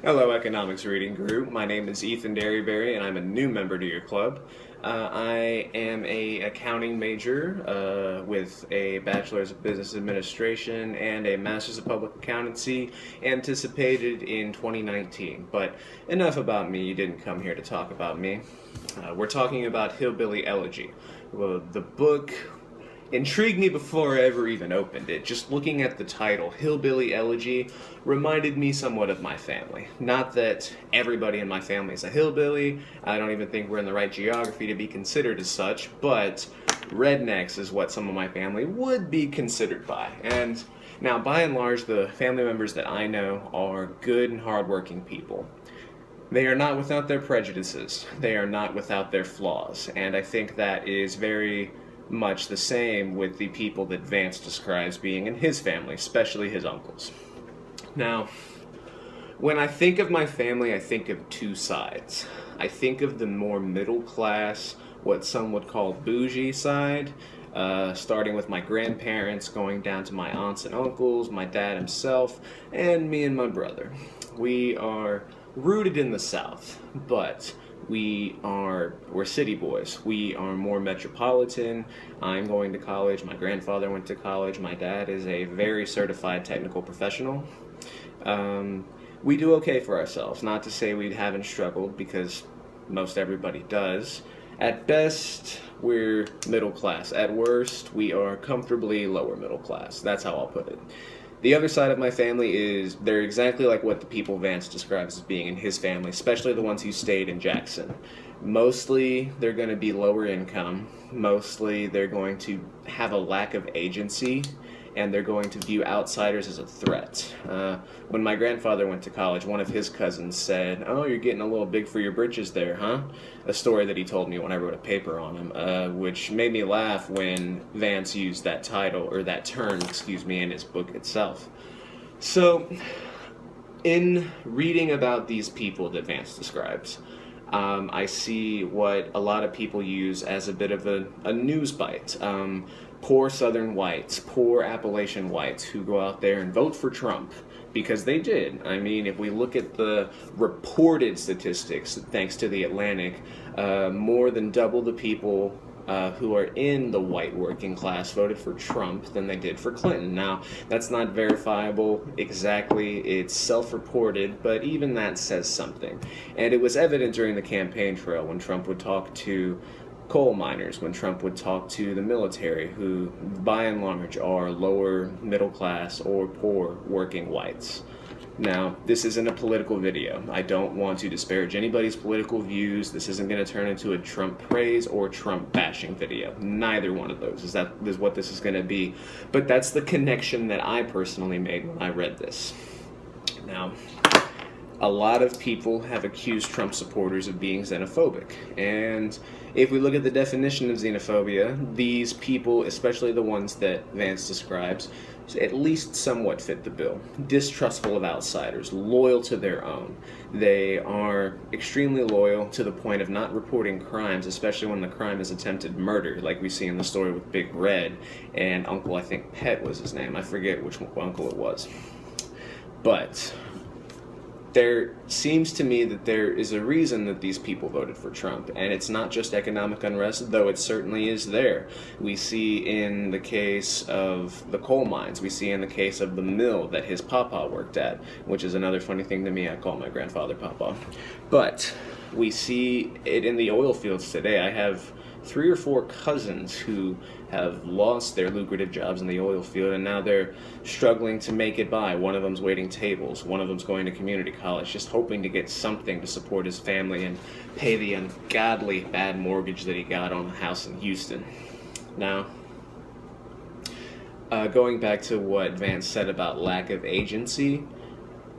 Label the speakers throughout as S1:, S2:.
S1: Hello, Economics Reading Group. My name is Ethan Derryberry, and I'm a new member to your club. I am a accounting major with a bachelor's of business administration and a master's of public accountancy, anticipated in 2019. But enough about me. You didn't come here to talk about me. We're talking about Hillbilly Elegy. Well, the book intrigued me before I ever even opened it. Just looking at the title, Hillbilly Elegy, reminded me somewhat of my family. Not that everybody in my family is a hillbilly, I don't even think we're in the right geography to be considered as such, but rednecks is what some of my family would be considered by. And now, by and large, the family members that I know are good and hardworking people. They are not without their prejudices. They are not without their flaws. And I think that is very much the same with the people that Vance describes being in his family, especially his uncles. Now, when I think of my family, I think of two sides. I think of the more middle class, what some would call bougie side, starting with my grandparents, going down to my aunts and uncles, my dad himself, and me and my brother. We are rooted in the South, but we're city boys. We are more metropolitan. I'm going to college. My grandfather went to college. My dad is a very certified technical professional. We do okay for ourselves. Not to say we haven't struggled, because most everybody does. At best, we're middle class. At worst, we are comfortably lower middle class. That's how I'll put it. The other side of my family is, they're exactly like what the people Vance describes as being in his family, especially the ones who stayed in Jackson. Mostly, they're going to be lower income. Mostly, they're going to have a lack of agency, and they're going to view outsiders as a threat. When my grandfather went to college, one of his cousins said, "Oh, you're getting a little big for your britches there, huh?" A story that he told me when I wrote a paper on him, which made me laugh when Vance used that title, or that term, in his book itself. So, in reading about these people that Vance describes, I see what a lot of people use as a bit of a news bite. Poor Southern whites, poor Appalachian whites who go out there and vote for Trump, because they did. I mean, if we look at the reported statistics, thanks to The Atlantic, more than double the people who are in the white working class voted for Trump than they did for Clinton. Now, that's not verifiable exactly. It's self-reported, but even that says something. And it was evident during the campaign trail when Trump would talk to coal miners, when Trump would talk to the military, who by and large are lower middle class or poor working whites. Now, this isn't a political video. I don't want to disparage anybody's political views. This isn't going to turn into a Trump praise or Trump bashing video. Neither one of those is what this is going to be. But that's the connection that I personally made when I read this. Now, a lot of people have accused Trump supporters of being xenophobic. And if we look at the definition of xenophobia, these people, especially the ones that Vance describes, at least somewhat fit the bill. Distrustful of outsiders, loyal to their own. They are extremely loyal to the point of not reporting crimes, especially when the crime is attempted murder, like we see in the story with Big Red and Uncle, I think Pet was his name. I forget which uncle it was. But there seems to me that there is a reason that these people voted for Trump, and it's not just economic unrest, though it certainly is there. We see in the case of the coal mines, we see in the case of the mill that his papa worked at, which is another funny thing to me. I call my grandfather papa. But we see it in the oil fields today. I have 3 or 4 cousins who have lost their lucrative jobs in the oil field, and now they're struggling to make it by. One of them's waiting tables. One of them's going to community college, just hoping to get something to support his family and pay the ungodly bad mortgage that he got on a house in Houston. Now, going back to what Vance said about lack of agency,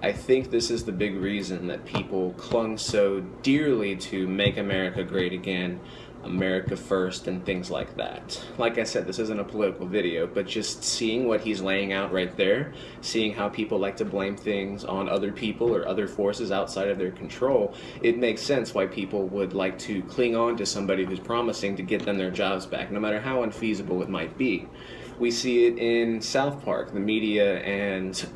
S1: I think this is the big reason that people clung so dearly to Make America Great Again, America First, and things like that. Like I said, this isn't a political video, but just seeing what he's laying out right there, seeing how people like to blame things on other people or other forces outside of their control, it makes sense why people would like to cling on to somebody who's promising to get them their jobs back, no matter how unfeasible it might be. We see it in South Park, the media, and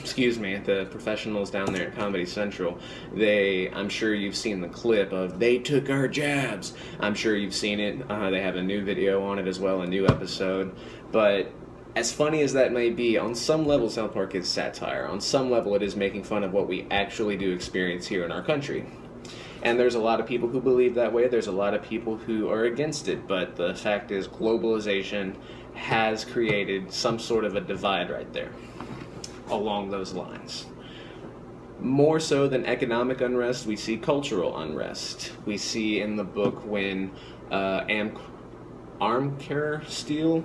S1: excuse me, the professionals down there at Comedy Central. I'm sure you've seen the clip of "they took our jabs." I'm sure you've seen it. They have a new video on it as well, a new episode. But as funny as that may be, on some level, South Park is satire. On some level, it is making fun of what we actually do experience here in our country. And there's a lot of people who believe that way. There's a lot of people who are against it. But the fact is, globalization has created some sort of a divide right there along those lines. More so than economic unrest, we see cultural unrest. We see in the book when Armcare Steel,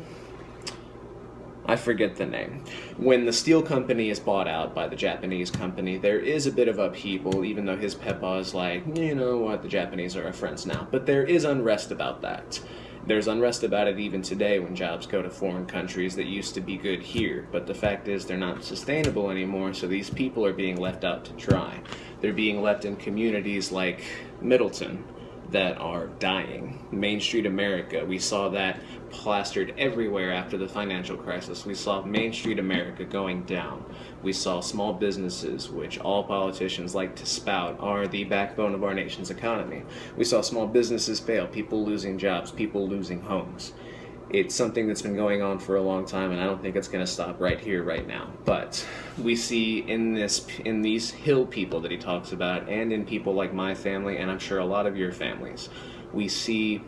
S1: I forget the name. When the steel company is bought out by the Japanese company, there is a bit of upheaval, even though his Peppa is like, you know what, the Japanese are our friends now. But there is unrest about that. There's unrest about it even today when jobs go to foreign countries that used to be good here. But the fact is they're not sustainable anymore, so these people are being left out to dry. They're being left in communities like Middleton that are dying. Main Street America, we saw that plastered everywhere after the financial crisis. We saw Main Street America going down. We saw small businesses, which all politicians like to spout are the backbone of our nation's economy. We saw small businesses fail, people losing jobs, people losing homes. It's something that's been going on for a long time, and I don't think it's going to stop right here, right now. But we see in these Hill people that he talks about, and in people like my family, and I'm sure a lot of your families, we see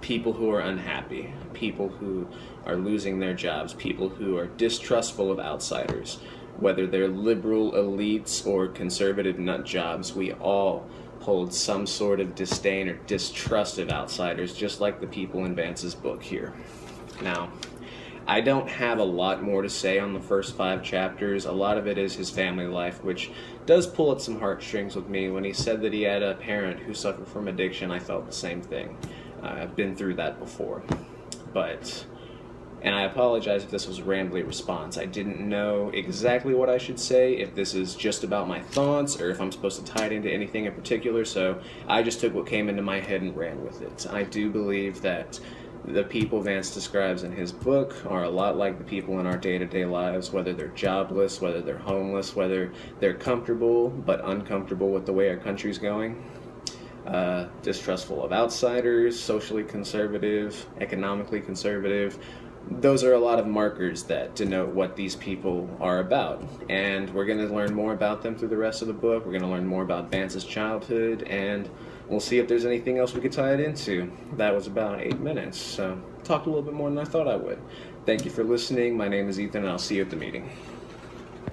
S1: people who are unhappy, people who are losing their jobs, people who are distrustful of outsiders. Whether they're liberal elites or conservative nut jobs, we all hold some sort of disdain or distrust of outsiders, just like the people in Vance's book here. Now, I don't have a lot more to say on the first 5 chapters. A lot of it is his family life, which does pull at some heartstrings with me. When he said that he had a parent who suffered from addiction, I felt the same thing. I've been through that before. And I apologize if this was a rambly response. I didn't know exactly what I should say, if this is just about my thoughts, or if I'm supposed to tie it into anything in particular, so I just took what came into my head and ran with it. I do believe that the people Vance describes in his book are a lot like the people in our day-to-day lives, whether they're jobless, whether they're homeless, whether they're comfortable but uncomfortable with the way our country's going. Distrustful of outsiders, socially conservative, economically conservative. Those are a lot of markers that denote what these people are about. And we're going to learn more about them through the rest of the book. We're going to learn more about Vance's childhood, and we'll see if there's anything else we could tie it into. That was about 8 minutes, so talked a little bit more than I thought I would. Thank you for listening. My name is Ethan, and I'll see you at the meeting.